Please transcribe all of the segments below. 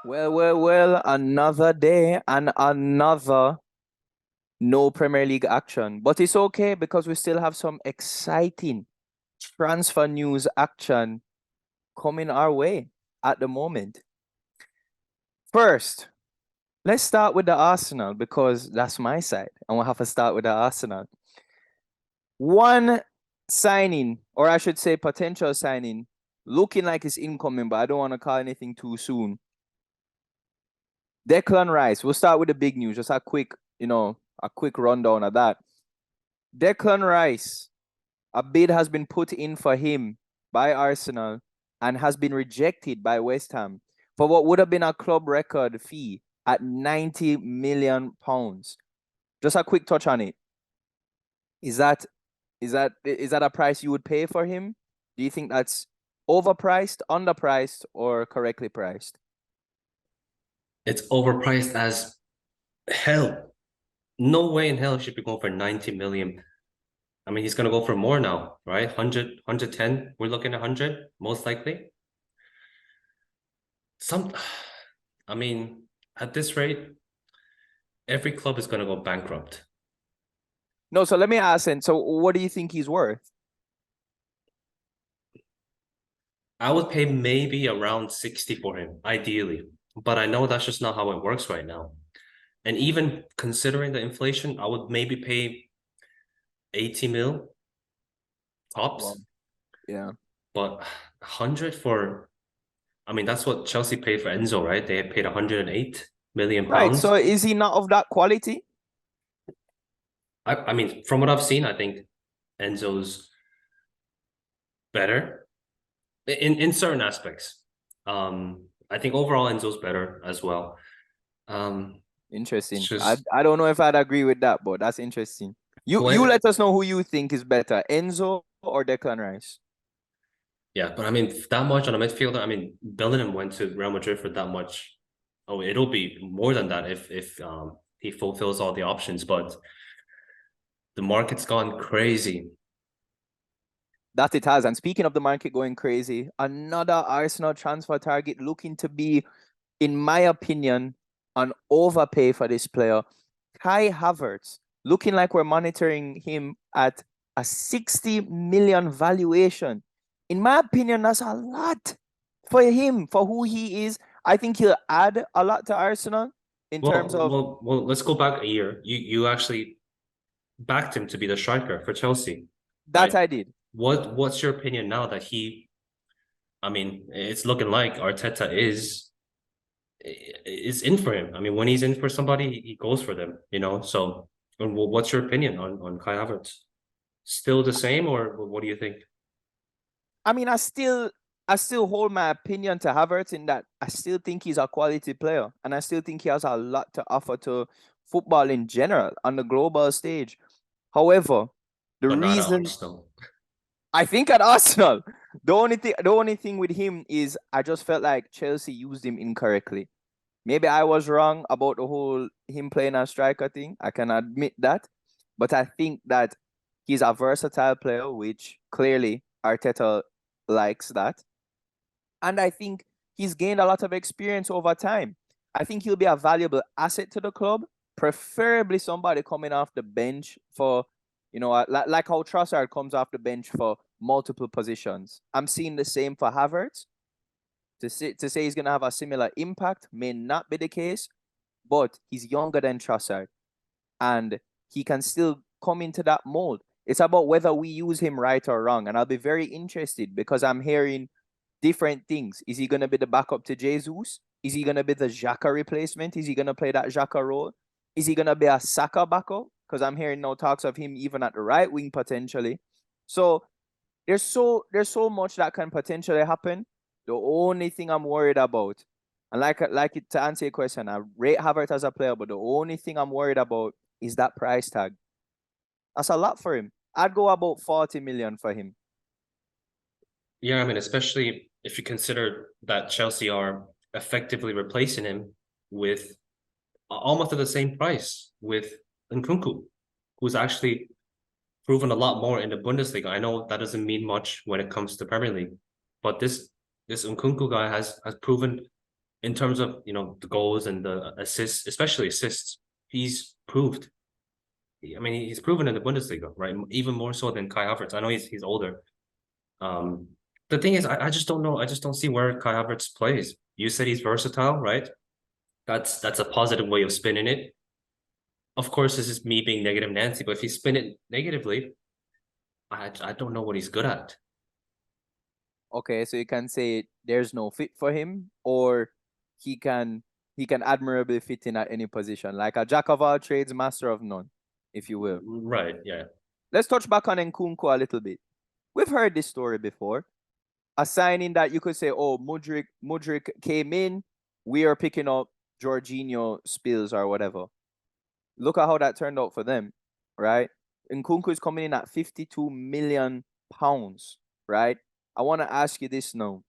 Well, another day and another no Premier League action. But it's okay because we still have some exciting transfer news action coming our way at the moment. First, let's start with the Arsenal because that's my side, and we'll have to start with the Arsenal. One signing, or I should say potential signing, looking like it's incoming, but I don't want to call anything too soon. Declan Rice. We'll start with the big news. Just a quick rundown of that. Declan Rice, a bid has been put in for him by Arsenal and has been rejected by West Ham for what would have been a club record fee at £90 million. Just a quick touch on it. Is that a price you would pay for him? Do you think that's overpriced, underpriced, or correctly priced? It's overpriced as hell. No way in hell should be going for 90 million. I mean, he's going to go for more now, right? 100, 110. We're looking at 100, most likely. I mean, at this rate, every club is going to go bankrupt. No, so let me ask then. So what do you think he's worth? I would pay maybe around 60 for him, ideally. But I know that's just not how it works right now. And even considering the inflation, I would maybe pay 80 mil tops. Wow. Yeah. But 100 for, I mean, that's what Chelsea paid for Enzo, right? They paid 108 million Right. pounds. So is he not of that quality? I mean, from what I've seen, I think Enzo's better in certain aspects. I think overall Enzo's better as well. Interesting. Just I don't know if I'd agree with that, but that's interesting. You when let us know who you think is better, Enzo or Declan Rice. yeah, but I mean that much on a midfielder. I mean, Bellingham went to Real Madrid for that much. Oh, it'll be more than that if he fulfills all the options. But the market's gone crazy. That it has. And speaking of the market going crazy, another Arsenal transfer target looking to be, in my opinion, an overpay for this player. Kai Havertz, looking like we're monitoring him at a 60 million valuation. In my opinion, that's a lot for him, for who he is. I think he'll add a lot to Arsenal in terms of Well. Let's go back a year. You actually backed him to be the striker for Chelsea, that right? I did. What's your opinion now that he? I mean, it's looking like Arteta is in for him. I mean, when he's in for somebody, he goes for them. So, what's your opinion on Kai Havertz? Still the same, or what do you think? I mean, I still hold my opinion to Havertz in that I still think he's a quality player, and I still think he has a lot to offer to football in general on the global stage. However, the But not at reason Arsenal. I think at Arsenal, the only thing with him is I just felt like Chelsea used him incorrectly. Maybe I was wrong about the whole him playing a striker thing. I can admit that, but I think that he's a versatile player, which clearly Arteta likes that. And I think he's gained a lot of experience over time. I think he'll be a valuable asset to the club, preferably somebody coming off the bench for, like how Trossard comes off the bench for multiple positions. I'm seeing the same for Havertz. To say he's going to have a similar impact may not be the case, but he's younger than Trossard and he can still come into that mold. It's about whether we use him right or wrong. And I'll be very interested because I'm hearing different things. Is he going to be the backup to Jesus? Is he going to be the Xhaka replacement? Is he going to play that Xhaka role? Is he going to be a Saka backup? Because I'm hearing no talks of him even at the right wing potentially. So there's so much that can potentially happen. The only thing I'm worried about, and to answer your question, I rate Havertz as a player, but the only thing I'm worried about is that price tag. That's a lot for him. I'd go about 40 million for him. Yeah, I mean, especially if you consider that Chelsea are effectively replacing him with almost at the same price with Nkunku, who's actually proven a lot more in the Bundesliga. I know that doesn't mean much when it comes to Premier League, but this Nkunku guy has proven in terms of, the goals and the assists, especially assists, he's proved. I mean, he's proven in the Bundesliga, right? Even more so than Kai Havertz. I know he's older. The thing is, I just don't know. I just don't see where Kai Havertz plays. You said he's versatile, right? That's a positive way of spinning it. Of course, this is me being negative Nancy, but if you spin it negatively, I don't know what he's good at. Okay, so you can say there's no fit for him, or he can admirably fit in at any position, like a jack of all trades, master of none, if you will. Right, yeah. Let's touch back on Nkunku a little bit. We've heard this story before. A signing that you could say, oh, Mudryk came in, we are picking up Jorginho spills or whatever. Look at how that turned out for them, right? Nkunku is coming in at 52 million pounds, right? I want to ask you this now.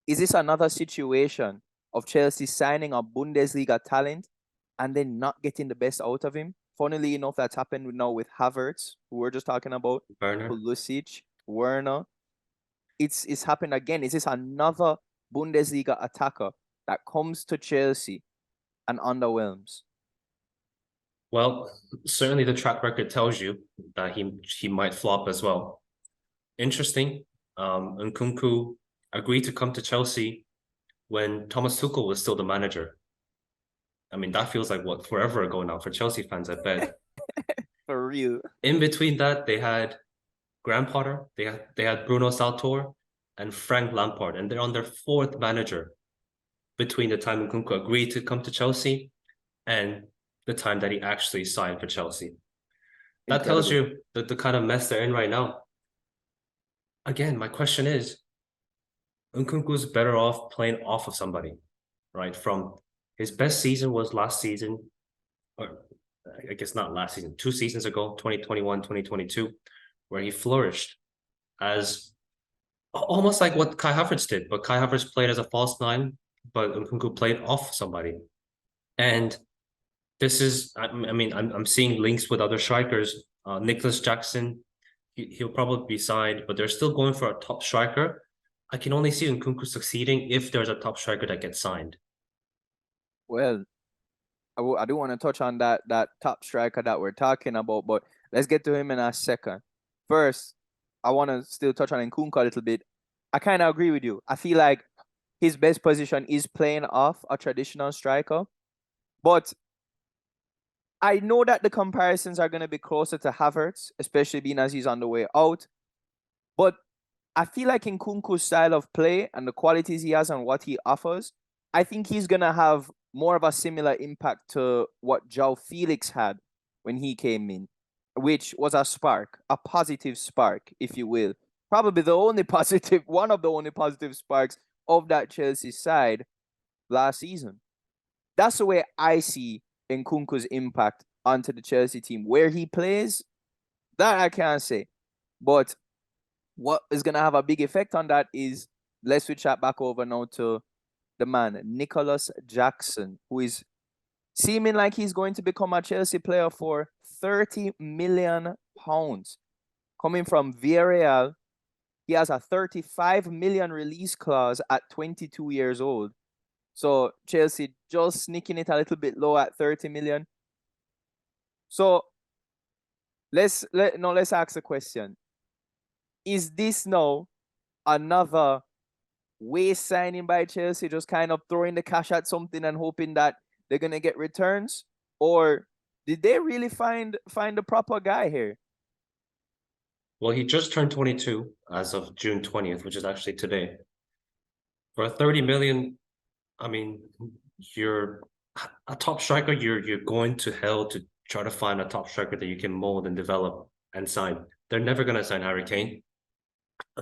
Is this another situation of Chelsea signing a Bundesliga talent and then not getting the best out of him? Funnily enough, that's happened now with Havertz, who we're just talking about, Werner. Pulisic, Werner. It's happened again. Is this another Bundesliga attacker that comes to Chelsea and underwhelms? Well, certainly the track record tells you that he might flop as well. Interesting. Nkunku agreed to come to Chelsea when Thomas Tuchel was still the manager. I mean, that feels like what, forever ago now for Chelsea fans, I bet. For real. In between that, they had Graham Potter, they had Bruno Saltor and Frank Lampard, and they're on their fourth manager between the time Nkunku agreed to come to Chelsea and the time that he actually signed for Chelsea. That Incredible. tells you the kind of mess they're in right now. Again, my question is, Nkunku's better off playing off of somebody, right? From his best season was last season, or I guess not last season, 2 seasons ago, 2021, 2022, where he flourished as almost like what Kai Havertz did, but Kai Havertz played as a false nine, but Nkunku played off somebody. And this is, I'm seeing links with other strikers. Nicolas Jackson, he'll probably be signed, but they're still going for a top striker. I can only see Nkunku succeeding if there's a top striker that gets signed. Well, I do want to touch on that top striker that we're talking about, but let's get to him in a second. First, I want to still touch on Nkunku a little bit. I kind of agree with you. I feel like his best position is playing off a traditional striker, but I know that the comparisons are going to be closer to Havertz, especially being as he's on the way out. But I feel like Nkunku's style of play and the qualities he has and what he offers, I think he's going to have more of a similar impact to what João Felix had when he came in, which was a spark, a positive spark, if you will. Probably one of the only positive sparks of that Chelsea side last season. That's the way I see Nkunku's impact onto the Chelsea team. Where he plays, that I can't say. But what is going to have a big effect on that is, let's switch that back over now to the man, Nicolas Jackson, who is seeming like he's going to become a Chelsea player for £30 million. Coming from Villarreal, he has a 35 million release clause at 22 years old. So Chelsea just sneaking it a little bit low at 30 million. So let's ask a question. Is this now another waste signing by Chelsea, just kind of throwing the cash at something and hoping that they're gonna get returns? Or did they really find the proper guy here? Well, he just turned 22 as of June 20th, which is actually today. For 30 million, I mean, you're a top striker, you're going to hell to try to find a top striker that you can mold and develop and sign. They're never going to sign Harry Kane.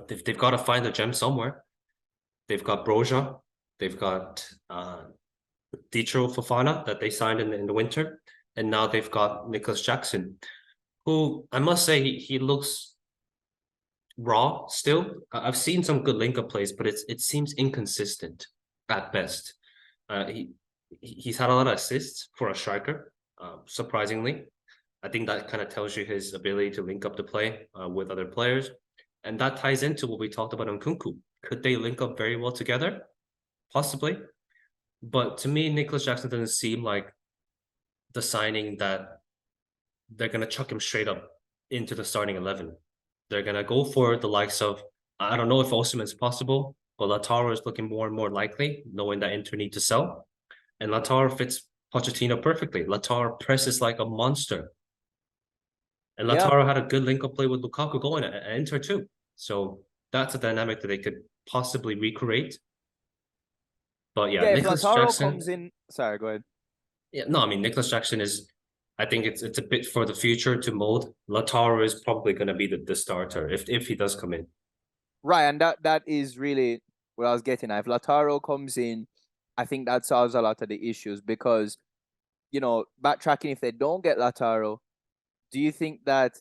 They've got to find a gem somewhere. They've got Broja. They've got Dicho Fofana that they signed in the winter. And now they've got Nicolas Jackson, who I must say he looks raw still. I've seen some good link-up plays, but it seems inconsistent at best. He's had a lot of assists for a striker, surprisingly. I think that kind of tells you his ability to link up the play with other players. And that ties into what we talked about on Nkunku. Could they link up very well together? Possibly. But to me, Nicolas Jackson doesn't seem like the signing that they're gonna chuck him straight up into the starting 11. They're gonna go for the likes of, I don't know if Osimhen's possible, but Lautaro is looking more and more likely, knowing that Inter need to sell. And Lautaro fits Pochettino perfectly. Lautaro presses like a monster. And Yeah, Lautaro had a good link-up play with Lukaku going at Inter too. So that's a dynamic that they could possibly recreate. But yeah, yeah. If Nicolas Lautaro Jackson. comes in, sorry, go ahead. Yeah, no, I mean Nicolas Jackson is. I think it's a bit for the future to mold. Lautaro is probably going to be the starter if he does come in. Right, and that is really what I was getting at. If Lautaro comes in, I think that solves a lot of the issues because, backtracking, if they don't get Lautaro, do you think that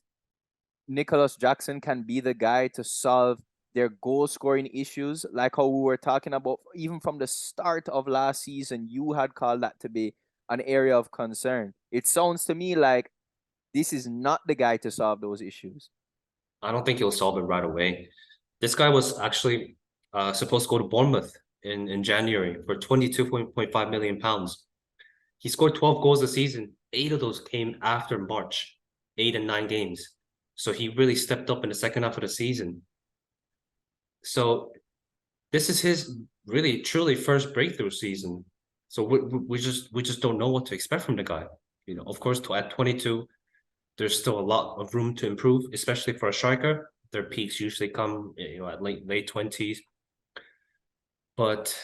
Nicolas Jackson can be the guy to solve their goal scoring issues? Like how we were talking about, even from the start of last season, you had called that to be an area of concern. It sounds to me like this is not the guy to solve those issues. I don't think he'll solve it right away. This guy was actually supposed to go to Bournemouth in January for 22.5 million pounds. He scored 12 goals a season. 8 of those came after March, 8 and 9 games. So he really stepped up in the second half of the season. So this is his really truly first breakthrough season. So we just don't know what to expect from the guy. Of course, at 22, there's still a lot of room to improve, especially for a striker. Their peaks usually come, at late 20s. But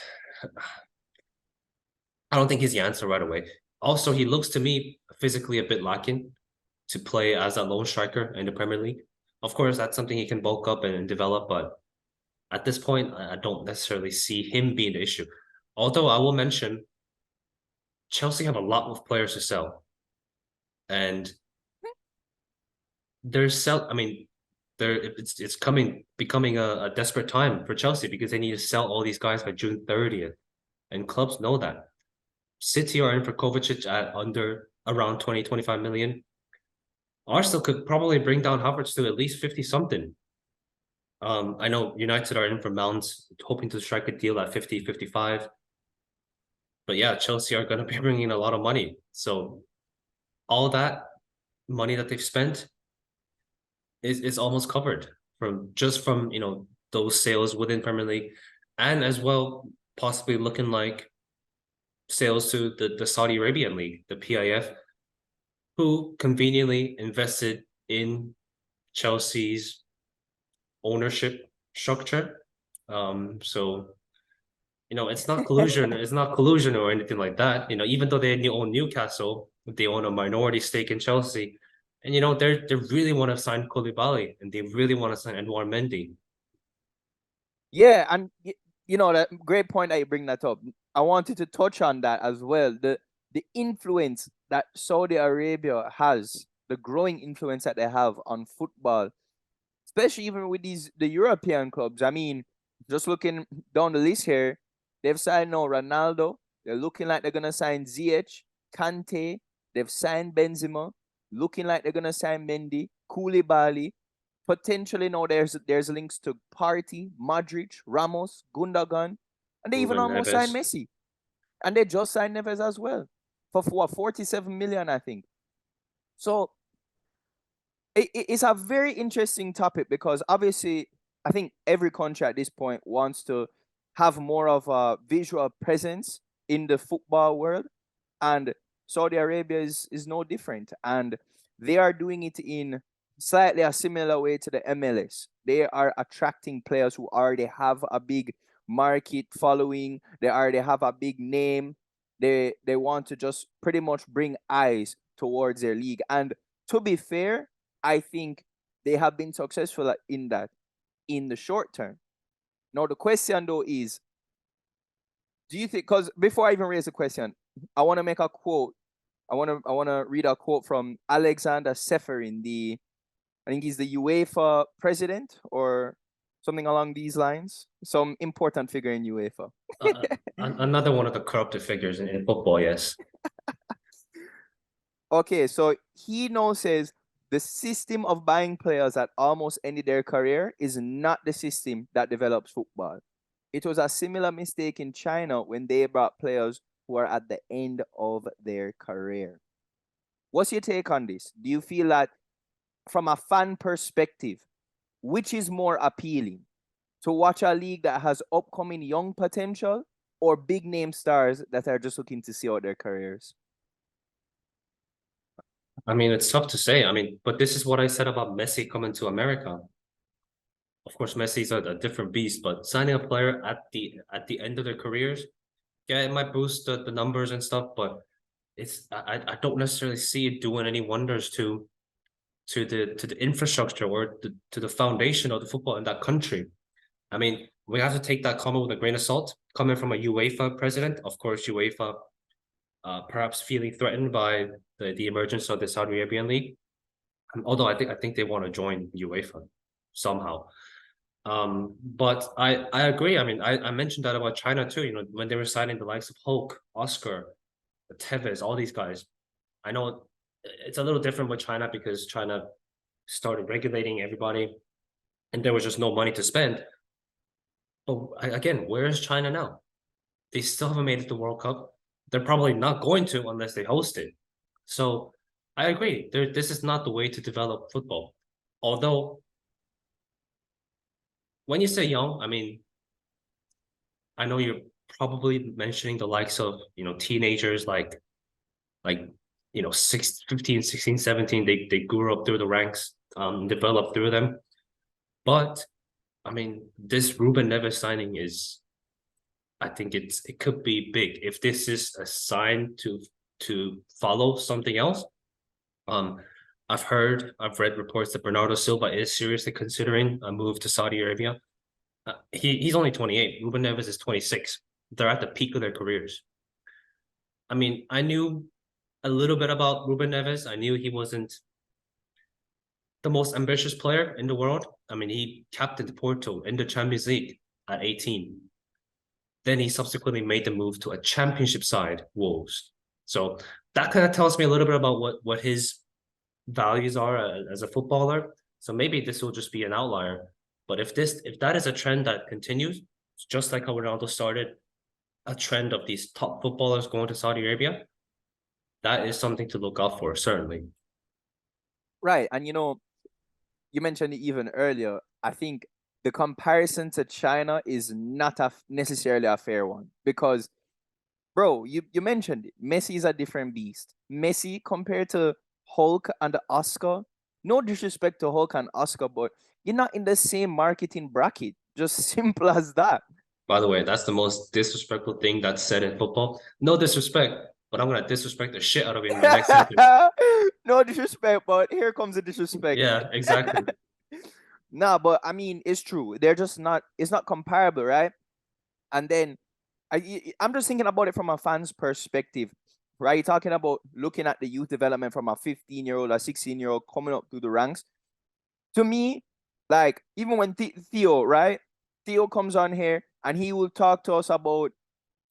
I don't think he's the answer right away. Also, he looks to me physically a bit lacking to play as a lone striker in the Premier League. Of course, that's something he can bulk up and develop, but at this point, I don't necessarily see him being the issue. Although I will mention, Chelsea have a lot of players to sell, and they're sell. I mean, it's becoming a desperate time for Chelsea because they need to sell all these guys by June 30th, and clubs know that. City are in for Kovacic at under around 20-25 million. Arsenal could probably bring down Havertz to at least 50 something. I know United are in for Mount, hoping to strike a deal at 50, 55. But yeah, Chelsea are going to be bringing in a lot of money. So all that money that they've spent is almost covered from those sales within Premier League, and as well possibly looking like sales to the Saudi Arabian League, the PIF, who conveniently invested in Chelsea's ownership structure. So it's not collusion. It's not collusion or anything like that. Even though they own Newcastle, they own a minority stake in Chelsea, and they really want to sign Koulibaly and they really want to sign Edouard Mendy. Yeah, and that great point that you bring that up. I wanted to touch on that as well. The influence that Saudi Arabia has, the growing influence that they have on football, especially even with the European clubs. I mean, just looking down the list here, they've signed now Ronaldo. They're looking like they're gonna sign Ziyech, Kante. They've signed Benzema. Looking like they're gonna sign Mendy, Koulibaly. Potentially now there's links to Partey, Modric, Ramos, Gundogan, and they even Ruben almost signed Neves. Messi. And they just signed Neves as well for what, 47 million, I think. So it's a very interesting topic because obviously I think every country at this point wants to have more of a visual presence in the football world, and Saudi Arabia is no different, and they are doing it in slightly a similar way to the MLS. They are attracting players who already have a big market following. They already have a big name. They want to just pretty much bring eyes towards their league, and to be fair, I think they have been successful in that in the short term. Now the question though is, do you think? Because before I even raise the question, I want to make a quote. I want to read a quote from Alexander Seferin, I think he's the UEFA president or something along these lines. Some important figure in UEFA. Another one of the corrupted figures in football, yes. Okay, so he now says the system of buying players that almost ended their career is not the system that develops football. It was a similar mistake in China when they brought players who are at the end of their career. What's your take on this? Do you feel that from a fan perspective, which is more appealing? To watch a league that has upcoming young potential or big name stars that are just looking to see out their careers? I mean, it's tough to say. I mean, but this is what I said about Messi coming to America. Of course, Messi's a different beast, but signing a player at the end of their careers, yeah, it might boost the numbers and stuff, but I don't necessarily see it doing any wonders to the infrastructure or to the foundation of the football in that country. I mean, we have to take that comment with a grain of salt. Coming from a UEFA president, of course, UEFA perhaps feeling threatened by the emergence of the Saudi Arabian League. Although I think they want to join UEFA somehow. But I agree. I mean, I mentioned that about China too. You know, when they were signing the likes of Hulk, Oscar, Tevez, all these guys. I know it's a little different with China because China started regulating everybody, and there was just no money to spend. But again, where is China now? They still haven't made it to the World Cup. They're probably not going to unless they host it. So I agree. This is not the way to develop football. Although, when you say young, I mean, I know you're probably mentioning the likes of, teenagers like 15, 16, 17. They grew up through the ranks, developed through them. But I mean, this Ruben Neves signing I think it could be big if this is a sign to follow something else. I've read reports that Bernardo Silva is seriously considering a move to Saudi Arabia. He's only 28. Ruben Neves is 26. They're at the peak of their careers. I mean, I knew a little bit about Ruben Neves. I knew he wasn't the most ambitious player in the world. I mean, he captained Porto in the Champions League at 18. Then he subsequently made the move to a championship side, Wolves. So that kind of tells me a little bit about what his values are as a footballer. So maybe this will just be an outlier. But if that is a trend that continues, just like how Ronaldo started a trend of these top footballers going to Saudi Arabia, that is something to look out for, certainly. Right. And you mentioned it even earlier. I think the comparison to China is not necessarily a fair one because, bro, you mentioned it. Messi is a different beast. Messi compared to Hulk and Oscar. No disrespect to Hulk and Oscar, but you're not in the same marketing bracket. Just simple as that. By the way, that's the most disrespectful thing that's said in football. No disrespect, but I'm gonna disrespect the shit out of it in my next sentence. No disrespect, but here comes the disrespect. Yeah, exactly. Nah, but I mean, it's true. They're just not. It's not comparable, right? And then I'm just thinking about it from a fan's perspective, right? You're talking about looking at the youth development from a 15-year-old, a 16-year-old coming up through the ranks. To me, like even when Theo, right? Theo comes on here and he will talk to us about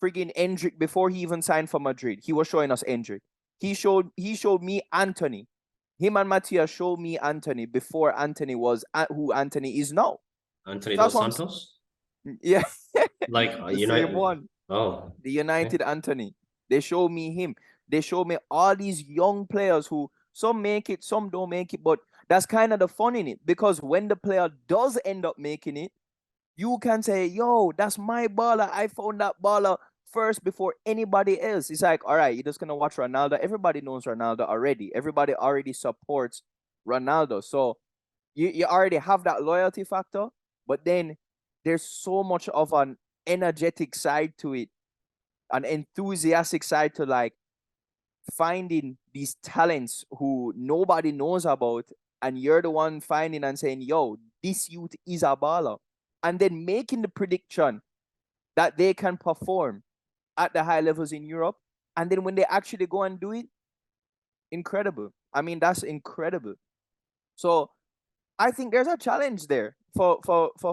friggin' Endrick before he even signed for Madrid. He was showing us Endrick. He showed me Anthony. Him and Matthias showed me Anthony before Anthony was who Anthony is now. Anthony That's Dos what Santos? yeah. Like The same United. one. Oh, The United Anthony. They show me him. They show me all these young players who some make it, some don't make it, but that's kind of the fun in it because when the player does end up making it, you can say, yo, that's my baller. I found that baller first before anybody else. It's like, all right, you're just going to watch Ronaldo. Everybody knows Ronaldo already. Everybody already supports Ronaldo. So you already have that loyalty factor, but then there's so much of an energetic side to it, an enthusiastic side to like finding these talents who nobody knows about, and you're the one finding and saying, yo, this youth is a baller, and then making the prediction that they can perform at the high levels in Europe, and then when they actually go and do it, incredible. I mean, that's incredible. So I think there's a challenge there for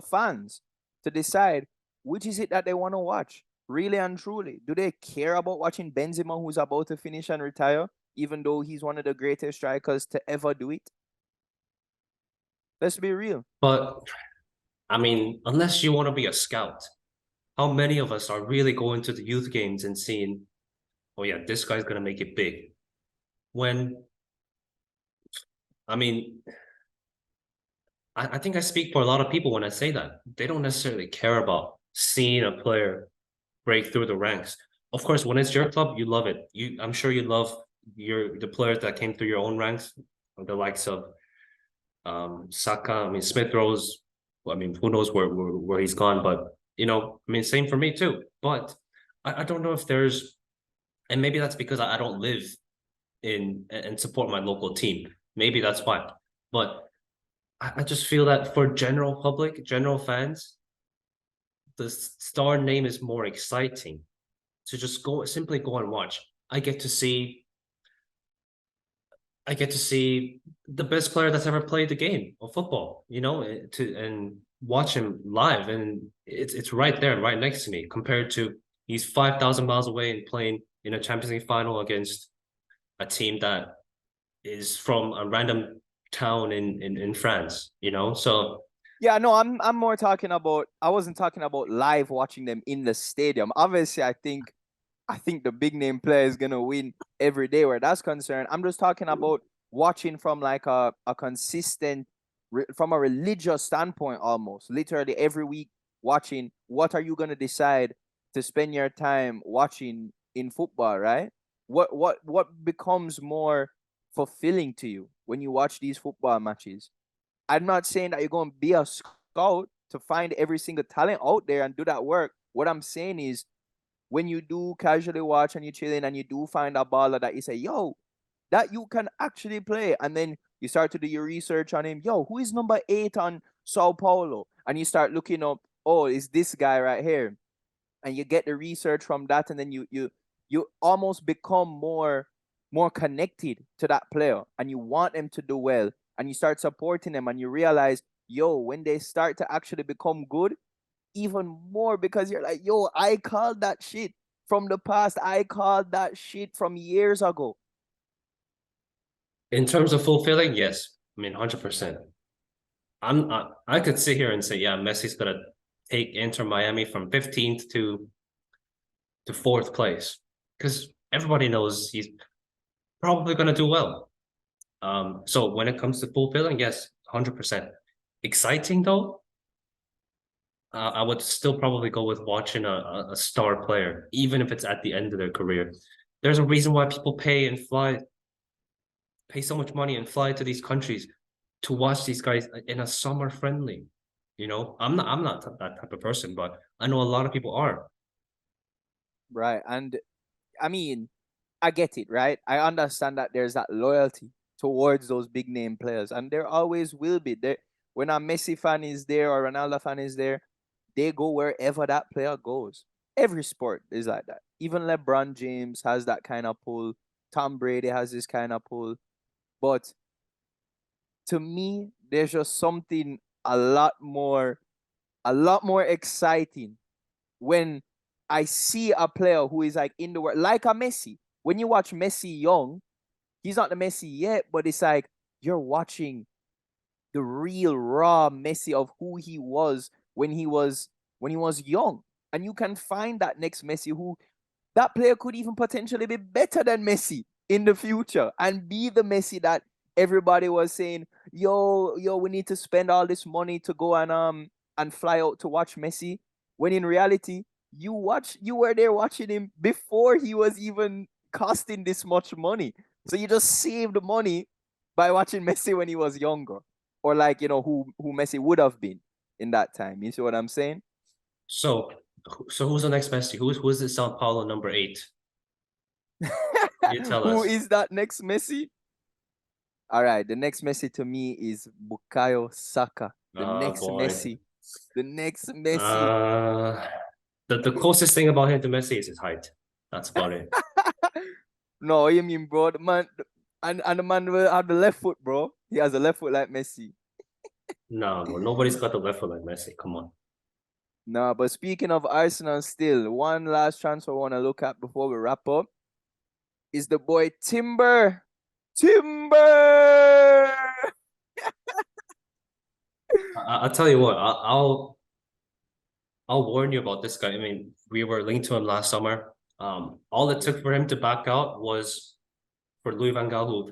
fans to decide which is it that they want to watch, really and truly. Do they care about watching Benzema, who's about to finish and retire, even though he's one of the greatest strikers to ever do it? Let's be real. but I mean, unless you want to be a scout, how many of us are really going to the youth games and seeing oh yeah, this guy's gonna make it big. When I mean, I think I speak for a lot of people when I say that. They don't necessarily care about seeing a player break through the ranks. Of course, when it's your club, you love it. I'm sure you love the players that came through your own ranks, the likes of Saka. I mean, Smith Rose. I mean, who knows where he's gone? But I mean, same for me too. But I don't know if there's, and maybe that's because I don't live in and support my local team. Maybe that's why. But I just feel that for general public, general fans, the star name is more exciting. So just simply go and watch. I get to see the best player that's ever played the game of football, and watch him live, and it's right there, right next to me. Compared to he's 5,000 miles away and playing in a Champions League final against a team that is from a random town in France. So Yeah, no, I'm more talking about. I wasn't talking about live watching them in the stadium. Obviously, I think the big name player is gonna win every day where that's concerned. I'm just talking about watching from like a consistent, from a religious standpoint, almost literally every week watching. What are you gonna decide to spend your time watching in football, right? What becomes more fulfilling to you when you watch these football matches? I'm not saying that you're going to be a scout to find every single talent out there and do that work. What I'm saying is when you do casually watch and you're chilling and you do find a baller that you say, yo, that you can actually play. And then you start to do your research on him. Yo, who is number 8 on Sao Paulo? And you start looking up, oh, it's this guy right here. And you get the research from that, and then you almost become more connected to that player and you want them to do well, and you start supporting them, and you realize, yo, when they start to actually become good, even more, because you're like, yo, I called that shit from the past. I called that shit from years ago. in terms of fulfilling, yes, I mean 100%. I could sit here and say, yeah, Messi's gonna take Inter Miami from 15th to fourth place because everybody knows he's probably gonna do well. So when it comes to fulfilling, yes, 100%. Exciting though, I would still probably go with watching a star player, even if it's at the end of their career. There's a reason why people pay so much money and fly to these countries to watch these guys in a summer friendly. I'm not that type of person, but I know a lot of people are. Right. And I mean, I get it, right? I understand that there's that loyalty towards those big name players, and there always will be. There, when a Messi fan is there or Ronaldo fan is there, they go wherever that player goes. Every sport is like that. Even LeBron James has that kind of pull. Tom Brady has this kind of pull. But to me, there's just something a lot more exciting when I see a player who is like in the world, like a Messi. When you watch Messi young, he's not the Messi yet, but it's like you're watching the real raw Messi of who he was when he was young. And you can find that next Messi who that player could even potentially be better than Messi in the future and be the Messi that everybody was saying, yo, we need to spend all this money to go and fly out to watch Messi. When in reality, you were there watching him before he was even costing this much money. So you just saved money by watching Messi when he was younger. Or like, who Messi would have been in that time. You see what I'm saying? So, so who's the next Messi? Who's the Sao Paulo number 8? You tell Who us. is that next Messi? All right, the next Messi to me is Bukayo Saka. The Oh next boy. Messi. The next Messi. Uh, the closest thing about him to Messi is his height. That's about it. No, you mean, bro? The man, and the man will have the left foot, bro. He has a left foot like Messi. No, bro, nobody's got the left foot like Messi. Come on. No, but speaking of Arsenal, still one last transfer I want to look at before we wrap up is the boy Timber. Timber. I'll tell you what. I'll warn you about this guy. I mean, we were linked to him last summer. All it took for him to back out was for Louis van Gaal, who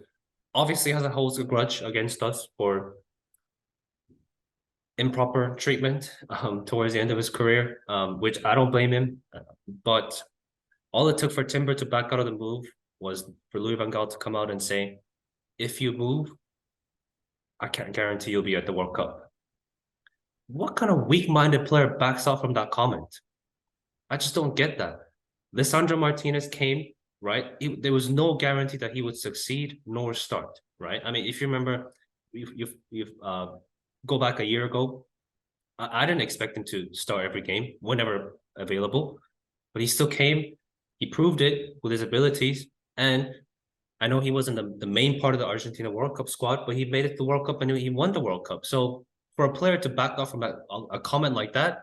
obviously holds a grudge against us for improper treatment towards the end of his career, which I don't blame him. But all it took for Timber to back out of the move was for Louis van Gaal to come out and say, if you move, I can't guarantee you'll be at the World Cup. What kind of weak-minded player backs out from that comment? I just don't get that. Lautaro Martinez came, right? There was no guarantee that he would succeed nor start, right? I mean, if you remember, you've go back a year ago, I didn't expect him to start every game whenever available, but he still came. He proved it with his abilities, and I know he wasn't the main part of the Argentina World Cup squad, but he made it to the World Cup and he won the World Cup. So for a player to back off from a comment like that,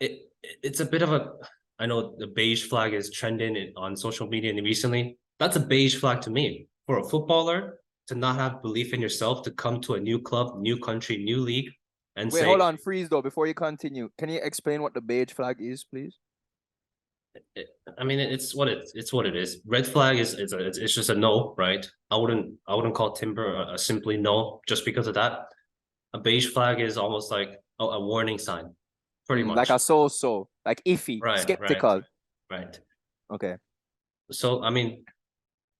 it's a bit of a, I know the beige flag is trending on social media recently. That's a beige flag to me. For a footballer to not have belief in yourself, to come to a new club, new country, new league, and Wait, say, hold on, freeze though, before you continue. Can you explain what the beige flag is, please? I mean, it's what it is. Red flag is it's just a no, right? I wouldn't call Timber a simply no just because of that. A beige flag is almost like a warning sign, pretty Like much. a so-so, like iffy, Right, skeptical. right. Okay. So I mean,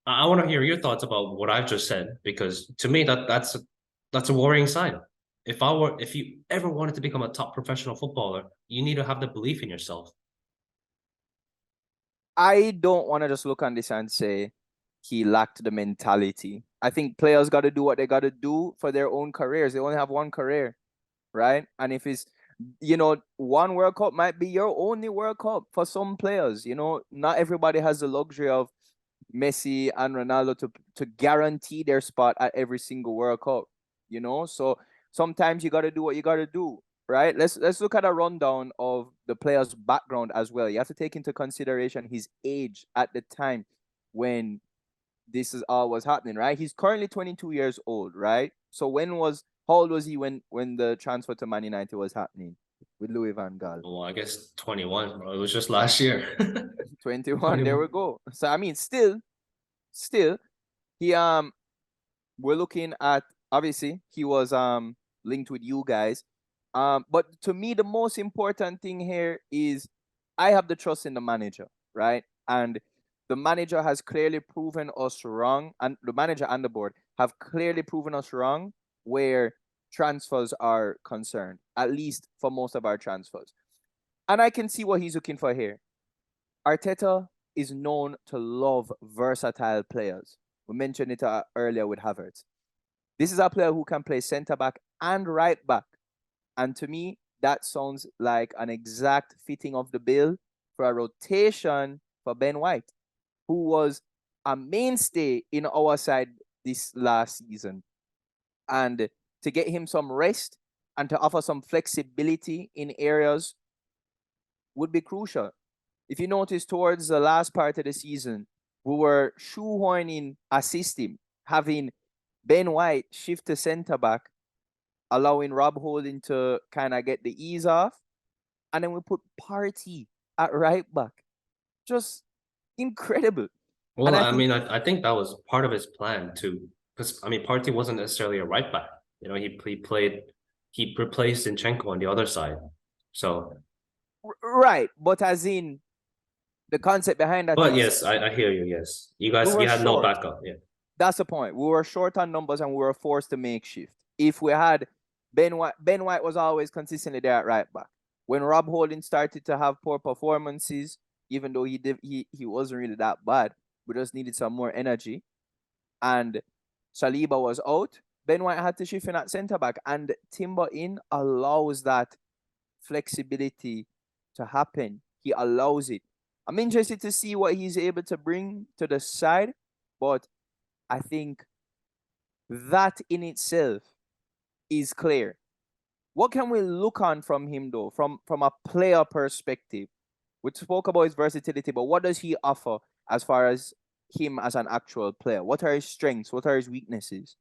I want to hear your thoughts about what I've just said, because to me that's a worrying sign. If you ever wanted to become a top professional footballer, you need to have the belief in yourself. I don't want to just look on this and say he lacked the mentality. I think players got to do what they got to do for their own careers. They only have one career, right? And if it's, one World Cup might be your only World Cup for some players. Not everybody has the luxury of Messi and Ronaldo to guarantee their spot at every single World Cup. So sometimes you got to do what you got to do, right? Let's look at a rundown of the player's background as well. You have to take into consideration his age at the time when this is all was happening, right? He's currently 22 years old, right? So how old was he when the transfer to Man United was happening with Louis van Gaal? Well, I guess 21, bro. It was just last year. 21. There we go. So I mean, still, he we're looking at, obviously he was linked with you guys. But to me, the most important thing here is I have the trust in the manager, right? And the manager has clearly proven us wrong, and the manager and the board have clearly proven us wrong where transfers are concerned, at least for most of our transfers. And I can see what he's looking for here. Arteta is known to love versatile players. We mentioned it earlier with Havertz. This is a player who can play centre back and right back. And to me, that sounds like an exact fitting of the bill for a rotation for Ben White, who was a mainstay in our side this last season. And to get him some rest and to offer some flexibility in areas would be crucial. If you notice, towards the last part of the season, we were shoehorning a system, having Ben White shift to centre back, allowing Rob Holding to kind of get the ease off, and then we put Partey at right back. Just incredible. Well, And I I think mean, I think that was part of his plan too, because I mean, Partey wasn't necessarily a right back. He replaced Zinchenko on the other side. So, right, but as in the concept behind that but is yes, I hear you. Yes, we were you had no short. backup. Yeah, That's the point. We were short on numbers and we were forced to make shift. If we had Ben White was always consistently there at right back. When Rob Holding started to have poor performances, even though he wasn't really that bad, we just needed some more energy. And Saliba was out. Ben White had to shift in at centre back, and Timber in allows that flexibility to happen. He allows it. I'm interested to see what he's able to bring to the side, but I think that in itself is clear. What can we look on from him though, from a player perspective? We spoke about his versatility, but what does he offer as far as him as an actual player? What are his strengths? What are his weaknesses?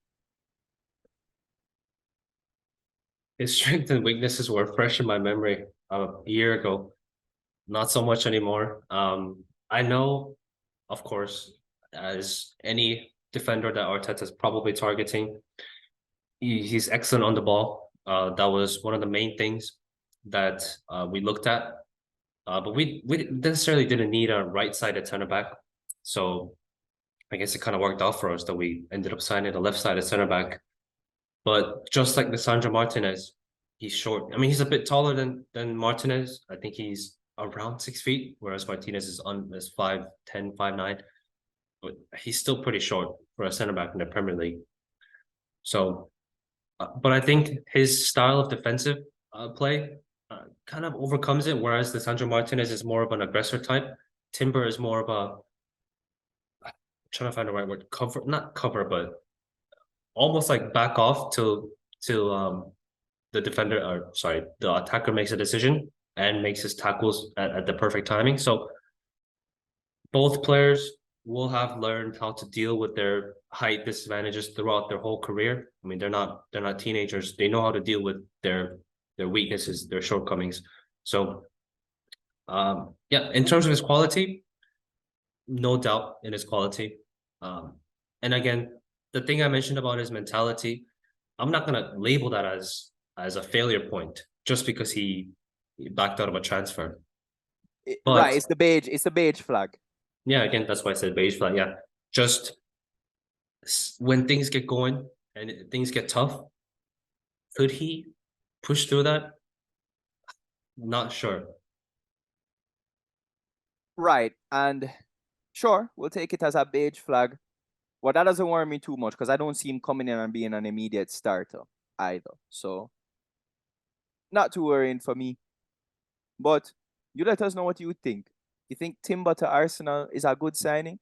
his strengths and weaknesses were fresh in my memory a year ago. Not so much anymore. I know, of course, as any defender that Arteta's probably targeting, he's excellent on the ball. That was one of the main things that we looked at. But we necessarily didn't need a right-sided center back. So I guess it kind of worked out for us that we ended up signing a left-sided center back. But just like Lisandro Martinez, he's short. I mean, he's a bit taller than Martinez. I think he's around 6 feet, whereas Martinez is 5'10", 5'9". But he's still pretty short for a center back in the Premier League. So, but I think his style of defensive play kind of overcomes it, whereas Lisandro Martinez is more of an aggressor type. Timber is more of a, I'm trying to find the right word, not cover, but almost like back off till the defender, or sorry, the attacker makes a decision and makes his tackles at the perfect timing. So both players will have learned how to deal with their height disadvantages throughout their whole career. I mean, they're not teenagers. They know how to deal with their weaknesses, their shortcomings. So yeah, in terms of his quality, no doubt in his quality. And again, the thing I mentioned about his mentality, I'm not gonna label that as a failure point just because he backed out of a transfer. But Right, it's the beige flag. yeah, again, that's why I said beige flag. Yeah, just when things get going and things get tough, could he push through that? Not sure. Right, and sure, we'll take it as a beige flag. Well, that doesn't worry me too much because I don't see him coming in and being an immediate starter either. So, not too worrying for me. But you let us know what you think. You think Timber to Arsenal is a good signing?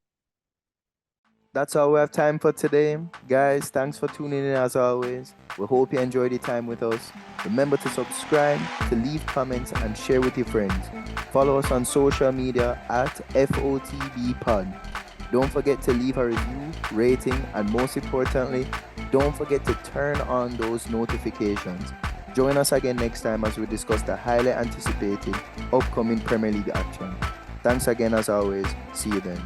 That's all we have time for today. Guys, thanks for tuning in as always. We hope you enjoyed your time with us. Remember to subscribe, to leave comments, and share with your friends. Follow us on social media at FOTBpod. Don't forget to leave a review, rating, and most importantly, don't forget to turn on those notifications. Join us again next time as we discuss the highly anticipated upcoming Premier League action. Thanks again as always. See you then.